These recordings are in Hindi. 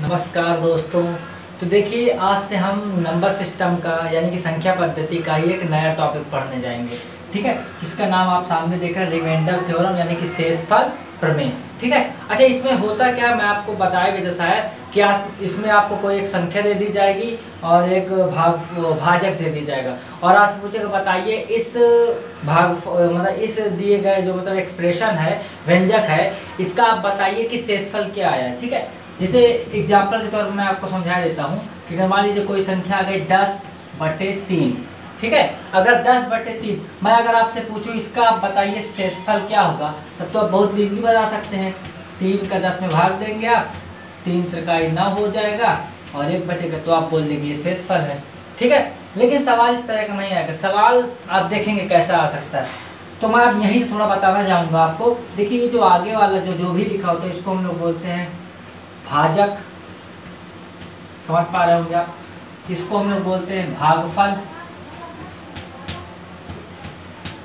नमस्कार दोस्तों। तो देखिए, आज से हम नंबर सिस्टम का यानी कि संख्या पद्धति का ही एक नया टॉपिक पढ़ने जाएंगे। ठीक है, जिसका नाम आप सामने देख रहे हैं, रिमाइंडर थ्योरम यानी कि शेषफल प्रमेय। ठीक है, अच्छा इसमें होता क्या, मैं आपको बताया भी था शायद कि आज इसमें आपको कोई एक संख्या दे दी जाएगी और एक भाजक दे दी जाएगा और आज पूछेगा बताइए इस मतलब इस दिए गए जो मतलब एक्सप्रेशन है, व्यंजक है, इसका आप बताइए कि शेषफल क्या आया। ठीक है, जैसे एग्जाम्पल के तौर पर मैं आपको समझा देता हूँ कि मान लीजिए कोई संख्या आ गई 10/3। ठीक है, अगर 10/3 मैं अगर आपसे पूछूं इसका आप बताइए शेषफल क्या होगा, तब तो आप बहुत इजीली बता सकते हैं। 3 का 10 में भाग देंगे आप, 3 त्रिकाई 9 हो जाएगा और 1 बचेगा, तो आप बोल देंगे ये शेषफल है। ठीक है, लेकिन सवाल इस तरह का नहीं आएगा। सवाल आप देखेंगे कैसा आ सकता है, तो मैं अब यहीं से थोड़ा बताना चाहूँगा आपको। देखिए, ये जो आगे वाला जो भी लिखा होता है इसको हम लोग बोलते हैं भाजक। समझ पा रहे होंगे आप। इसको हम लोग बोलते हैं भागफल।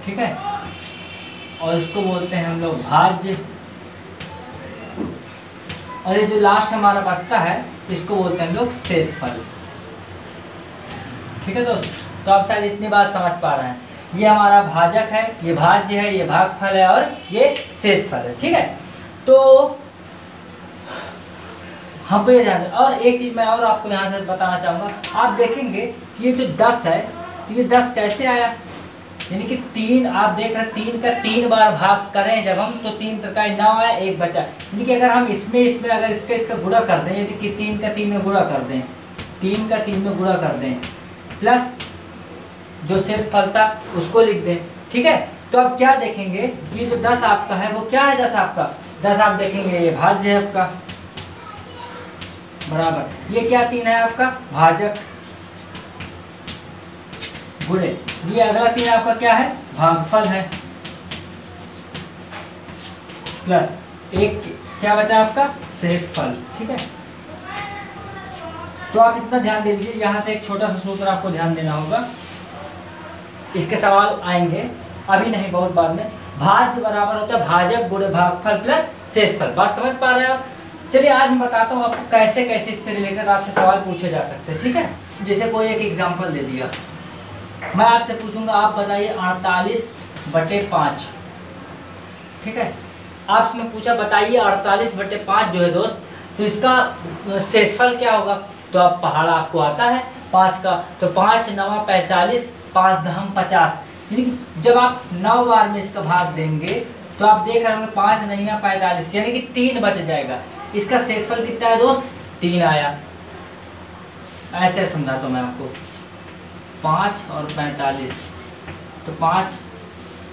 ठीक है, और इसको बोलते हैं हम लोग भाज्य। और ये जो लास्ट हमारा बचता है इसको बोलते हैं हम लोग शेषफल। ठीक है दोस्त, तो आप शायद इतनी बात समझ पा रहे हैं। ये हमारा भाजक है, ये भाज्य है, ये भागफल है और ये शेषफल है। ठीक है, तो हमको ये ध्यान। और एक चीज मैं और आपको यहाँ से बताना चाहूँगा। आप देखेंगे कि ये जो 10 है, तो ये 10 कैसे आया, यानी कि 3 आप देख रहे हैं 3 का 3 बार भाग करें जब हम, तो 3 त्रिकाई 9 आया, 1 बचा। यानी कि अगर हम इसमें अगर इसका गुणा कर दें, यानी कि 3 का 3 में गुणा कर दें, 3 का 3 में गुणा कर दें, प्लस जो शेषफल था उसको लिख दें। ठीक है, तो अब क्या देखेंगे, ये जो 10 आपका है वो क्या है, 10 आपका 10 आप देखेंगे ये भाज्य है आपका, बराबर ये क्या 3 है आपका भाजक, गुणे ये अगला 3 आपका क्या है भागफल है, प्लस एक क्या बचा आपका शेषफल। ठीक है, तो आप इतना ध्यान दे लीजिए। यहाँ से एक छोटा सा सूत्र आपको ध्यान देना होगा, इसके सवाल आएंगे, अभी नहीं बहुत बाद में। भाज्य बराबर होता है भाजक गुणे भागफल प्लस शेषफल। बात समझ पा रहे हैं आप। चलिए आज मैं बताता हूँ आपको कैसे कैसे इससे रिलेटेड आपसे सवाल पूछे जा सकते हैं। ठीक है, जैसे कोई एक एग्जांपल दे दिया, मैं आपसे पूछूंगा आप बताइए 48/5। ठीक है, आपसे मैं पूछा बताइए 48/5 जो है दोस्त, तो इसका शेषफल क्या होगा। तो आप पहाड़ा आपको आता है 5 का, तो 5 9 45, 5 10 50। यानी कि जब आप 9 बार में इसका भाग देंगे तो आप देख रहे होंगे 5 9 45, यानी कि 3 बच जाएगा। इसका शेषफल कितना है दोस्त, 3 आया। ऐसे समझा तो मैं आपको 5 और 45, तो 5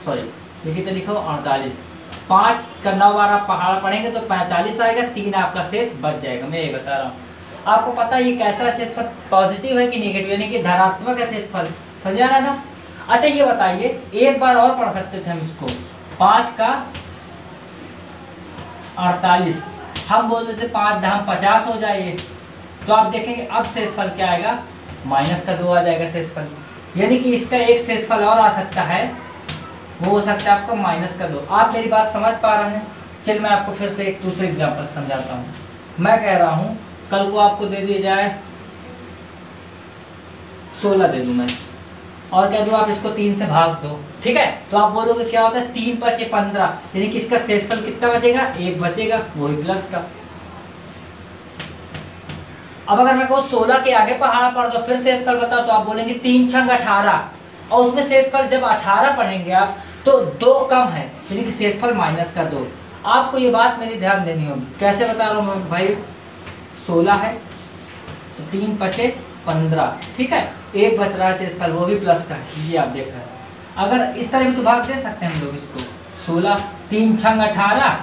सॉरी देखिए तो लिखो 48, 5 का 9 बार आप पहाड़ पढ़ेंगे तो 45 आएगा, 3 आपका शेष बच जाएगा। मैं ये बता रहा हूँ आपको। पता है ये कैसा शेषफल, पॉजिटिव है कि नेगेटिव, यानी कि धनात्मक है शेषफल, समझा रहा ना। अच्छा ये बताइए, एक बार और पढ़ सकते थे हम इसको, 5 का 48, हम बोल देते 5 10 50 हो जाए, तो आप देखेंगे अब शेषफल क्या आएगा, -2 आ जाएगा शेषफल। यानी कि इसका एक शेषफल और आ सकता है, वो हो सकता है आपका -2। आप मेरी बात समझ पा रहे हैं। चलिए मैं आपको फिर से एक दूसरे एग्जांपल समझाता हूँ। मैं कह रहा हूँ कल को आपको दे दिया जाए 16 दे दूँ मैं, और कह दूँ आप इसको 3 से भाग दो। ठीक है, तो आप बोलोगे क्या होता है 3 5 15, यानी कि इसका शेषफल कितना बचेगा, 1 बचेगा, वही प्लस का। अब अगर मैं कहूँ 16 के आगे पहाड़ा पढ़ दो फिर शेषफल बताओ, तो आप बोलेंगे 3 6 18, और उसमें शेषफल जब 18 पढ़ेंगे आप तो 2 कम है, यानी कि शेषफल -2। आपको ये बात मेरी ध्यान देनी होगी। कैसे बता रहा हूँ मैं भाई, 16 है तो 3 5 15, ठीक है, 1 बच रहा है शेषफल, वो भी प्लस का, ये आप देख रहे हैं। अगर इस तरह भी तो भाग दे सकते हैं हम लोग इसको, 16 3 6 18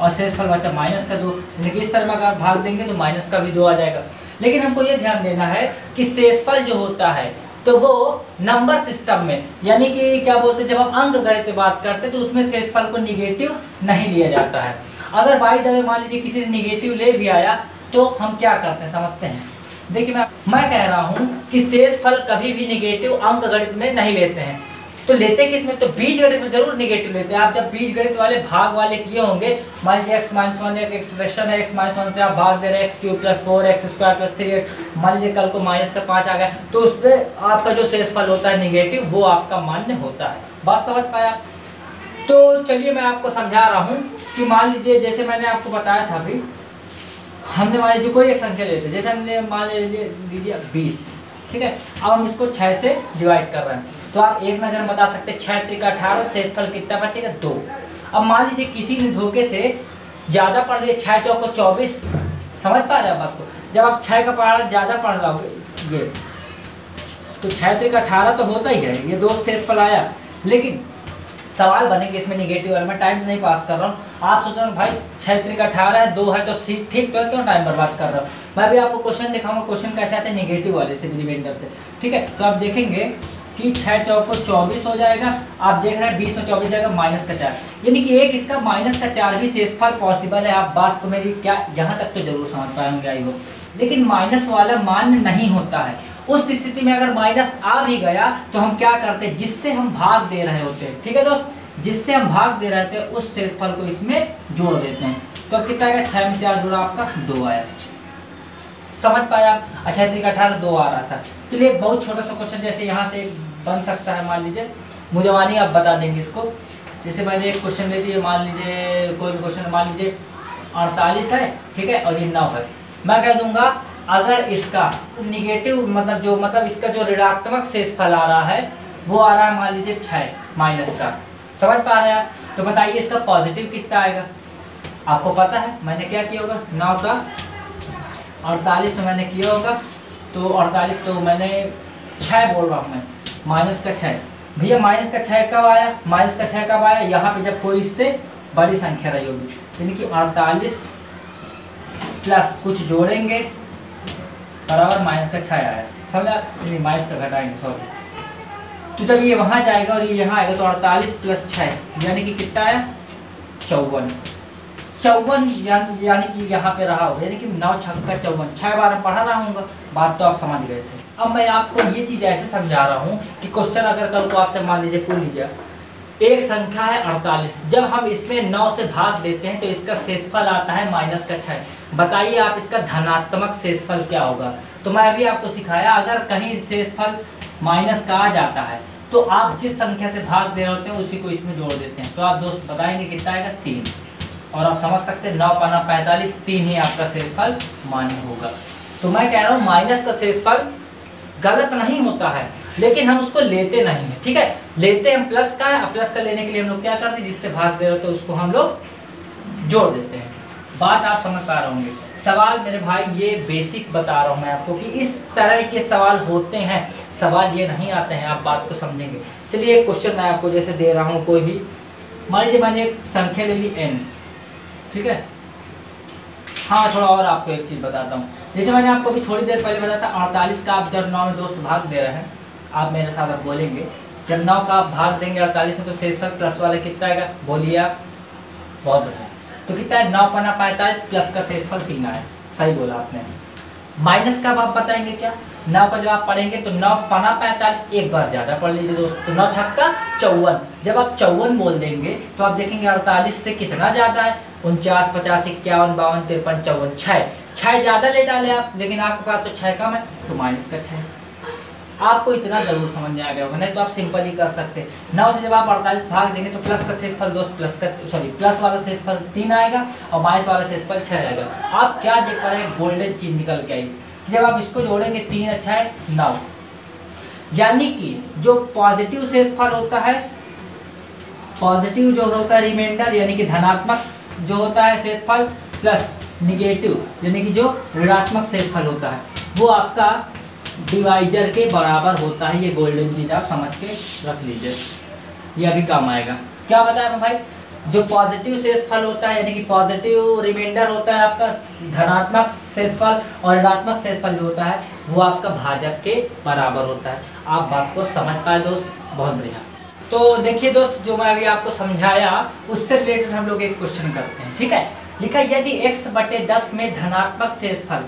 और शेषफल बचा -2, लेकिन इस तरह में अगर भाग देंगे तो -2 आ जाएगा। लेकिन हमको ये ध्यान देना है कि शेषफल जो होता है तो वो नंबर सिस्टम में, यानी कि क्या बोलते हैं, जब हम अंक गणित की बात करते हैं तो उसमें शेषफल को निगेटिव नहीं लिया जाता है। अगर बाई द वे मान लीजिए किसी ने निगेटिव ले भी आया तो हम क्या करते हैं समझते हैं। देखिए मैं कह रहा हूँ कि शेषफल कभी भी निगेटिव अंक गणित में नहीं लेते हैं। तो लेते किस में, तो बीजगणित में जरूर निगेटिव लेते हैं। आप जब बीजगणित वाले भाग वाले किए होंगे, मान लीजिए x-1 एक एक्सप्रेशन है, x-1 से आप भाग दे रहे हैं x³ + 4x² + 3x, मान लीजिए कल को -5 आ गया, तो उस पर आपका जो शेषफल होता है निगेटिव, वो आपका मान्य होता है। बात समझ पाया? तो चलिए मैं आपको समझा रहा हूँ कि मान लीजिए जैसे मैंने आपको बताया था अभी, हमने मान लीजिए कोई एक संख्या लेते हैं, जैसे हमने मान लीजिए 20, ठीक है। अब हम इसको 6 से डिवाइड कर रहे हैं, तो आप एक नज़र बता सकते हैं 6 × 18, शेषफल कितना बचेगा 2। अब मान लीजिए किसी ने धोखे से ज़्यादा पढ़ लिया, 6 × 4 = 24, समझ पा रहे हैं बात को? जब आप 6 का पढ़ा ज़्यादा पढ़ लोगे ये, तो 6 × 18 तो होता ही है, ये 2 शेषफल आया। लेकिन सवाल बनेंगे इसमें निगेटिव वाले, मैं टाइम नहीं पास कर रहा हूँ। आप सोच रहे हो भाई 6 × 18 है, 2 है तो ठीक, तो क्यों टाइम बर्बाद कर रहा हूँ। मैं भी आपको क्वेश्चन दिखाऊंगा, क्वेश्चन कैसे आते हैं निगेटिव वाले से, रिमाइंडर से, ठीक है। तो आप देखेंगे कि 6 × 4 = 24 हो जाएगा। आप देख रहे हैं 20 में 24 जाएगा -4, यानी कि एक इसका -4 भी शेषफल पॉसिबल है। आप बात को मेरी क्या यहाँ तक तो जरूर समझ पाएंगे आई हो। लेकिन माइनस वाला मान्य नहीं होता है। उस स्थिति में अगर माइनस आ भी गया तो हम क्या करते हैं, जिससे हम भाग दे रहे होते हैं, ठीक है दोस्त, जिससे हम भाग दे रहे थे उस शेषफल को इसमें जोड़ देते हैं। तो अब कितना आएगा, 6 में 4 जोड़ा आपका 2 आया। समझ पाया? अच्छा 6 × 18 2 आ रहा था। चलिए एक बहुत छोटा सा क्वेश्चन जैसे यहाँ से बन सकता है, मान लीजिए मुझवानी आप बता देंगे इसको। जैसे मैंने एक क्वेश्चन दे दिया, मान लीजिए कोई भी क्वेश्चन, मान लीजिए 48 है, ठीक है, और ये 9 है। मैं कह दूंगा अगर इसका निगेटिव मतलब इसका जो ऋणात्मक शेषफल आ रहा है वो आ रहा है मान लीजिए 6 माइनस का, समझ पा रहे हैं आप? तो बताइए इसका पॉजिटिव कितना आएगा। आपको पता है मैंने क्या किया होगा, 9 का 48 में मैंने किया होगा, तो 48 तो मैंने 6 बोल रहा हूँ मैं, -6 भैया। -6 कब आया, -6 कब आया, यहाँ पे जब कोई इससे बड़ी संख्या रही होगी, यानी कि 48 प्लस कुछ जोड़ेंगे बराबर -6 आया, समझा? नहीं माइनस का घटाएंगे, सॉरी। तो जब ये वहाँ जाएगा और ये यहाँ आएगा तो 48 + 6 यानी कि कितना आया, 54 यानी कि यहाँ पे रहा होगा, यानी कि 9 × 6 = 54। 6 बार पढ़ा रहा हूँ, बात तो आप समझ गए थे। अब मैं आपको ये चीज़ ऐसे समझा रहा हूँ कि क्वेश्चन अगर कल को आपसे मान लीजिए पूछ लीजिए, एक संख्या है 48, जब हम इसमें 9 से भाग देते हैं तो इसका शेषफल आता है -6। बताइए आप इसका धनात्मक शेषफल क्या होगा। तो मैं अभी आपको सिखाया, अगर कहीं शेषफल माइनस का आ जाता है तो आप जिस संख्या से भाग दे रहे होते हैं उसी को इसमें जोड़ देते हैं। तो आप दोस्त बताएंगे कितना आएगा, 3। और आप समझ सकते हैं 9 × 5 = 45, 3 ही आपका शेषफल मान्य होगा। तो मैं कह रहा हूँ माइनस का शेषफल गलत नहीं होता है, लेकिन हम उसको लेते नहीं है, ठीक है। लेते हम प्लस का है, प्लस का लेने के लिए हम लोग क्या करते हैं, जिससे भाग दे रहे होते हैं उसको हम लोग जोड़ देते हैं। बात आप समझ पा रहे होंगे। सवाल मेरे भाई ये बेसिक बता रहा हूँ मैं आपको कि इस तरह के सवाल होते हैं, सवाल ये नहीं आते हैं, आप बात को समझेंगे। चलिए एक क्वेश्चन मैं आपको जैसे दे रहा हूँ, कोई भी मान लीजिए मैंने एक संख्या ले ली n, ठीक है। हाँ थोड़ा और आपको एक चीज़ बताता हूँ, जैसे मैंने आपको अभी थोड़ी देर पहले बताया था 48 का आप जब 9 में दोस्त भाग दे रहे हैं, आप मेरे साथ आप बोलेंगे, जब 9 का आप भाग देंगे 48 में तो शेषफल प्लस वाला कितना आएगा, बोलिए आप। बहुत बढ़िया, तो कितना है, 9 × 45 प्लस का शेषफल 3 आया, सही बोला आपने। माइनस का आप बताएंगे क्या, 9 का जब आप पढ़ेंगे तो 9 × 45 एक बार ज़्यादा पढ़ लीजिए दोस्त, तो 9 × 6 = 54। जब आप 54 बोल देंगे तो आप देखेंगे 48 से कितना ज़्यादा है, 49, 50, 51, 52, 53, 54, 6 ज़्यादा ले डाले आप, लेकिन आपके पास तो 6 कम है तो -6। आपको इतना जरूर समझ में आ गया होगा, नहीं तो आप सिंपल ही कर सकते हैं। 9 से जब आप 48 भाग देंगे तो प्लस का शेषफल दोस्त प्लस वाला शेषफल 3 आएगा और माइनस वाला शेषफल 6 आएगा। आप क्या देख पा रहे हैं, गोल्डन चीज निकल के आई। जब आप इसको जोड़ेंगे 3 और 6 9, यानी कि जो पॉजिटिव शेषफल होता है, पॉजिटिव जो होता है रिमाइंडर यानी कि धनात्मक जो होता है शेषफल, प्लस निगेटिव यानी कि जो ऋणात्मक शेषफल होता है, वो आपका डिवाइजर के बराबर होता है। ये गोल्डन चीज आप समझ के रख लीजिए, ये अभी काम आएगा। क्या बताया भाई, जो पॉजिटिव शेषफल होता है यानी कि पॉजिटिव रिमाइंडर होता है आपका, धनात्मक शेषफल और ऋणात्मक शेषफल जो होता है वो आपका भाजक के बराबर होता है। आप बात को समझ पाए दोस्त, बहुत बढ़िया। तो देखिए दोस्त, जो मैं अभी आपको समझाया उससे रिलेटेड हम लोग एक क्वेश्चन करते हैं, ठीक है। लिखा यदि x/10 में धनात्मक शेषफल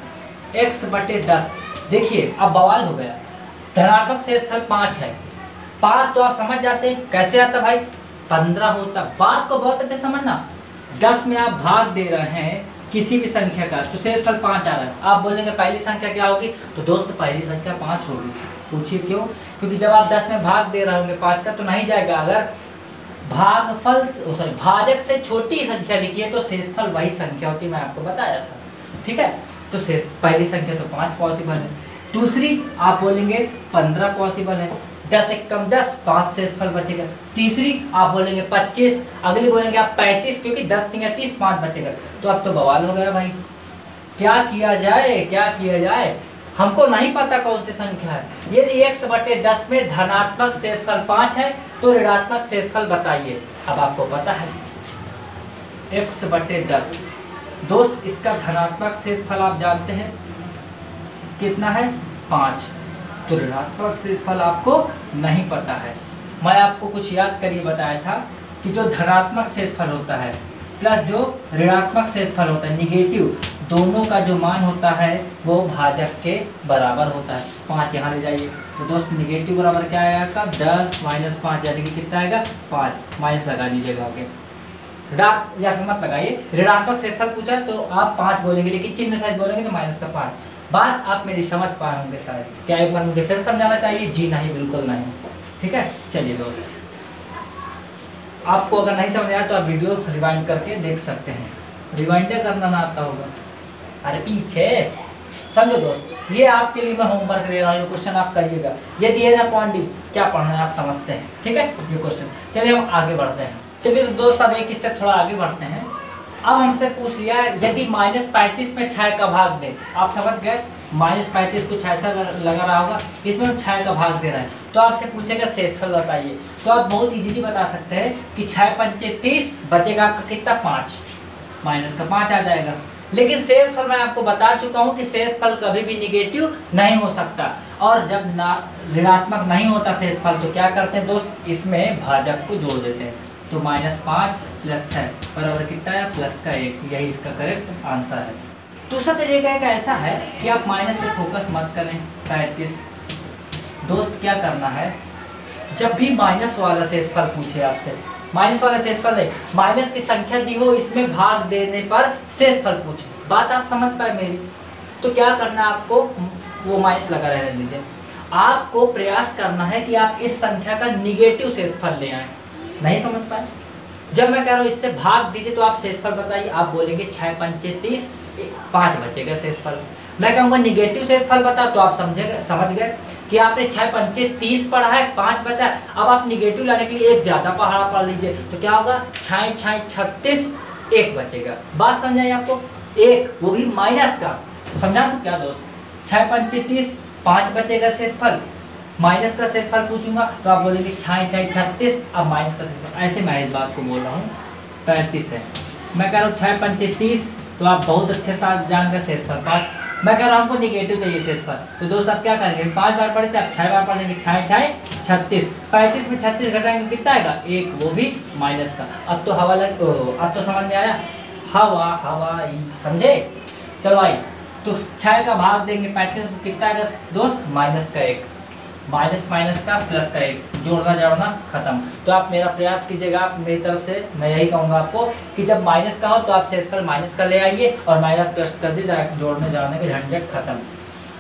x/10, देखिए अब बवाल हो गया, धनात्मक शेषफल 5 है, 5 तो आप समझ जाते हैं कैसे आता भाई, 15 होता। बात को बहुत अच्छे समझना, 10 में आप भाग दे रहे हैं किसी भी संख्या का तो शेषफल 5 आ रहा है। आप बोलेंगे पहली संख्या क्या होगी, तो दोस्त पहली संख्या 5 होगी। पूछिए क्यों, क्योंकि जब आप 10 में भाग दे रहे होंगे 5 का तो नहीं जाएगा। अगर भागफल सॉरी भाजक से छोटी संख्या लिखी है तो शेषफल वही संख्या होती है, मैं आपको बताया था। ठीक है, तो शेष पहली संख्या तो 5 पॉसिबल है। दूसरी आप बोलेंगे 15 पॉसिबल है, 10 एक कम 10, 5 शेषफल बचेगा। तीसरी आप बोलेंगे 25, अगली बोलेंगे आप 35, क्योंकि 10 3 30, 5 बचेगा। तो अब तो बवाल हो गया भाई, क्या किया जाए क्या किया जाए, हमको नहीं पता कौन सी संख्या है। यदि x/10 में धनात्मक शेषफल 5 है तो ऋणात्मक शेषफल बताइए। अब आपको पता है x/10 दोस्त, इसका धनात्मक शेषफल आप जानते हैं कितना है, 5। तो ऋणात्मक शेषफल आपको नहीं पता है। मैं आपको कुछ याद करिए बताया था कि जो धनात्मक शेषफल होता है प्लस जो ऋणात्मक शेषफल होता है निगेटिव, दोनों का जो मान होता है वो भाजक के बराबर होता है। 5 यहाँ ले जाइए तो दोस्त निगेटिव बराबर क्या आएगा, 10 - 5 यानी कि कितना आएगा, 5। माइनस लगा दीजिएगा आगे, या फिर मत लगाइए। ऋणात्मक शेषफल पूछा तो आप 5 बोलेंगे, लेकिन चिन्ह साइज बोलेंगे तो माइनस का 5। बात आप मेरी समझ पाए होंगे शायद। क्या एक बार मुझे फिर समझाना चाहिए? जी नहीं, बिल्कुल नहीं। ठीक है, चलिए दोस्त, आपको अगर नहीं समझ आया तो आप वीडियो रिवाइंड करके देख सकते हैं। रिवाइंडर करना ना आता होगा, अरे पीछे समझो दोस्त, ये आपके लिए मैं होमवर्क दे रहा हूँ, क्वेश्चन आप करिएगा। ये दिए ना पॉइंट, क्या पढ़ना है आप समझते हैं। ठीक है, ये क्वेश्चन। चलिए हम आगे बढ़ते हैं। चलिए दोस्त, अब एक स्टेप थोड़ा आगे बढ़ते हैं। अब हमसे पूछ लिया यदि -35 में 6 का भाग दें, आप समझ गए -35 कुछ ऐसा लगा रहा होगा, इसमें हम 6 का भाग दे रहे हैं तो आपसे पूछेगा शेषफल बताइए। तो आप बहुत इजीली बता सकते हैं कि 6 पंचे 30, बचेगा आपका कितना, 5, माइनस का 5 आ जाएगा। लेकिन शेषफल मैं आपको बता चुका हूँ कि शेषफल कभी भी निगेटिव नहीं हो सकता, और जब ऋणात्मक नहीं होता शेषफल तो क्या करते हैं दोस्त, इसमें भाजक को जोड़ देते हैं। तो -5 + 6 बराबर कितना है, +1। यही इसका करेक्ट आंसर है। दूसरा तरीका एक ऐसा है कि आप माइनस पे फोकस मत करें। 35 दोस्त, क्या करना है, जब भी माइनस वाला शेषफल पूछे आपसे, माइनस वाला शेषफल है, माइनस की संख्या दी हो, इसमें भाग देने पर शेषफल पूछे, बात आप समझ पाए मेरी, तो क्या करना है आपको, वो माइनस लगा रहने दीजिए। आपको प्रयास करना है कि आप इस संख्या का निगेटिव शेषफल ले आए। नहीं समझ पाए, जब मैं कह रहा हूँ इससे भाग दीजिए तो आप शेषफल बताइए। आप बोलेंगे 6 पंचे 30, 5 बचेगा शेषफल। मैं कहूँगा निगेटिव शेषफल बता, तो आप समझ गए कि आपने 6 पंचे 30 पढ़ा है, 5 बचा। अब आप निगेटिव लाने के लिए एक ज़्यादा पहाड़ा पढ़ लीजिए, तो क्या होगा, 6 6 36, 1 बचेगा। बात समझाइए आपको, 1 वो भी माइनस का। समझा तो क्या दोस्त, 6 पंचे 30, 5 बचेगा शेषफल, माइनस का शेषफल पूछूंगा तो आप बोलेंगे 6 6 36, अब माइनस का शेषफल। ऐसे मैं इस बात को बोल रहा हूँ, 35 है। मैं कह रहा हूँ 6 पंचे 30, तो आप बहुत अच्छे साथ जान गए शेषफल 5। मैं कह रहा हूँ हमको निगेटिव चाहिए शेषफल, तो दोस्त आप क्या करेंगे, 5 बार पढ़े थे, आप 6 बार पढ़ेंगे, 6 6 36। 35 में 36 घटाएंगे कितना आएगा, 1, वो भी माइनस का। अब तो हवा लग, अब तो समझ में आया, हवा हवा समझे। चलो भाई, तो 6 का भाग देंगे 35 में, कितना आएगा दोस्त, माइनस का 1, माइनस माइनस का प्लस का 1, जोड़ना जोड़ना खत्म। तो आप मेरा प्रयास कीजिएगा, आप मेरी तरफ से मैं यही कहूँगा आपको कि जब माइनस का हो तो आप शेषफल माइनस का ले आइए और माइनस प्लस कर दीजिए, जोड़ने जोड़ने के झंझट खत्म।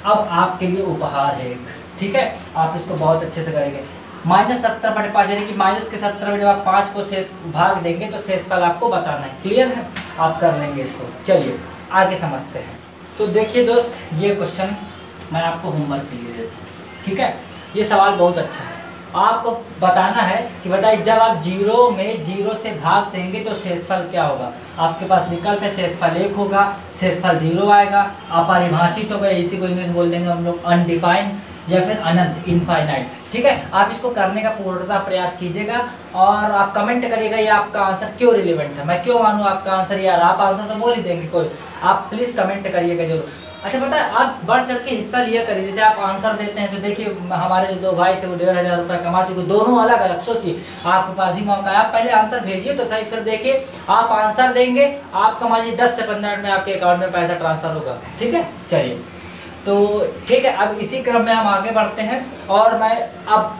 अब आपके लिए उपहार है एक, ठीक है, आप इसको बहुत अच्छे से करेंगे। -70/5 यानी कि माइनस के 70 में जब आप 5 को शेष भाग देंगे तो शेषफल आपको बताना है। क्लियर है, आप कर लेंगे इसको। चलिए आगे समझते हैं। तो देखिए दोस्त, ये क्वेश्चन मैं आपको होमवर्क के लिए देता हूँ, ठीक है। ये सवाल बहुत अच्छा है, आपको बताना है कि बताइए जब आप 0 में 0 से भाग देंगे तो शेषफल क्या होगा। आपके पास विकल्प है, शेषफल 1 होगा, शेषफल 0 आएगा, अपरिभाषित होगा, इसी को इंग्लिश बोल देंगे हम लोग अनडिफाइंड, या फिर अनंत इनफाइनाइट। ठीक है, आप इसको करने का पूर्णतः प्रयास कीजिएगा और आप कमेंट करिएगा ये आपका आंसर क्यों रिलेवेंट है। मैं क्यों मानूँ आपका आंसर, यार आप आंसर तो बोल ही देंगे कोई, आप प्लीज़ कमेंट करिएगा जरूर। अच्छा पता है, आप बढ़ चढ़ के हिस्सा लिया करिए। जैसे आप आंसर देते हैं तो देखिए हमारे जो 2 भाई थे वो 1500 रुपये कमा चुके, दोनों अलग अलग। सोचिए आपके पास ही मौका है, आप पहले आंसर भेजिए तो सही, फिर देखिए आप आंसर देंगे, आपका मान लीजिए 10 से 15 मिनट में आपके अकाउंट में पैसा ट्रांसफर होगा। ठीक है, चलिए तो ठीक है, अब इसी क्रम में हम आगे बढ़ते हैं और मैं अब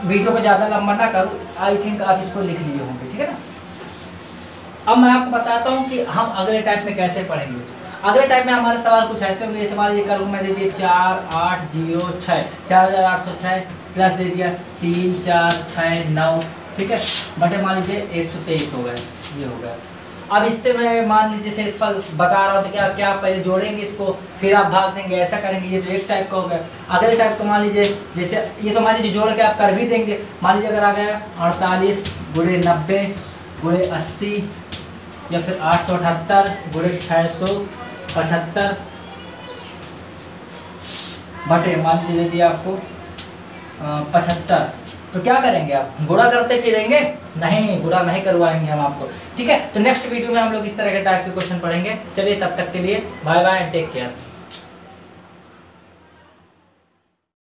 वीडियो को ज़्यादा लंबा ना करूँ, आई थिंक आप इसको लिख लिए होंगे, ठीक है ना। अब मैं आपको बताता हूँ कि हम अगले टाइप में कैसे पढ़ेंगे। अगले टाइप में हमारे सवाल कुछ ऐसे होंगे, जैसे मान लीजिए कल मैं दे दिए 4 8 0 6 4806 प्लस दे दिया 3 4 6 9, ठीक है, बटे मान लीजिए 123 हो गए, ये हो गया। अब इससे मैं मान लीजिए शेषफल बता रहा हूँ तो क्या क्या पहले जोड़ेंगे इसको, फिर आप भाग देंगे, ऐसा करेंगे। ये तो एक टाइप का हो गया। अगले टाइप को मान लीजिए, जैसे ये तो मान लीजिए जोड़ के आप कर भी देंगे। मान लीजिए अगर आ गया 48 × 90 × 80 या फिर 878 × 675 बटे मान लीजिए दे दिया आपको 75, तो क्या करेंगे आप, गुणा करते फिरेंगे? नहीं, गुणा नहीं करवाएंगे हम आपको, ठीक है। तो नेक्स्ट वीडियो में हम लोग इस तरह के टाइप के क्वेश्चन पढ़ेंगे। चलिए तब तक के लिए bye bye and take care.